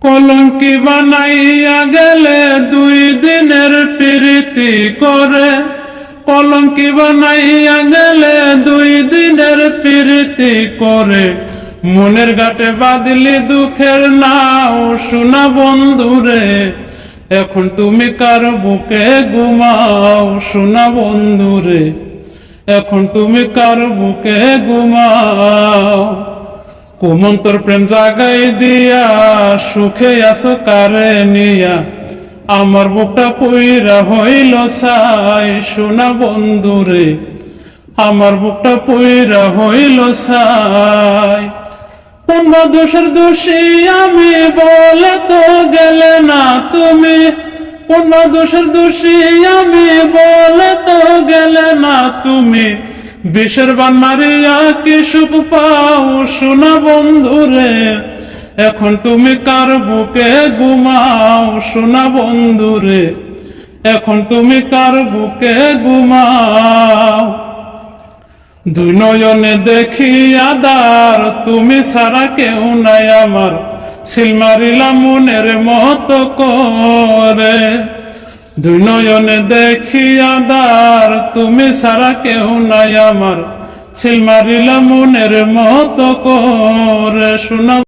কলঙ্কি বানাইয়া গেলে 2 দিনের প্রীতি করে, কলঙ্কি বানাইয়া গেলে 2 দিনের প্রীতি করে, মনের ঘাটে বাঁধলি দুঃখের নাও সোনা বন্ধুরে। এখন তুমি কার বুকে ঘুমাও সোনা বন্ধুরে, এখন তুমি কার বুকে ঘুমাও। কুমন্তর প্রেম জাগাই দিয়া সুখে আছো কারে নিয়া, আমার বুকটা পুইরা হইল ছাই সোনা বন্ধুরে, আমার বুকটা পুইরা হইল ছাই। কোন দোষের দোষী আমি বলে তো গেলে না তুমি, কোন দোষের দোষী আমি বলে তো গেলে না তুমি। বিষের বান মারিয়া কি সুখ পাও সোনা বন্ধুরে, এখন তুমি কার বুকে ঘুমাও সোনা বন্ধুরে, এখন তুমি কার বুকে ঘুমাও। 2 নয়নে দেখি আদার, তুমি ছাড়া কেউ নাই আমার, সিল মারিলাম মনের মতো করে। 2 নয়নে দেখি আদার, তুমি ছাড়া কেউ নাই আমার, সিল মারিলাম মনের মতো করে সোনা।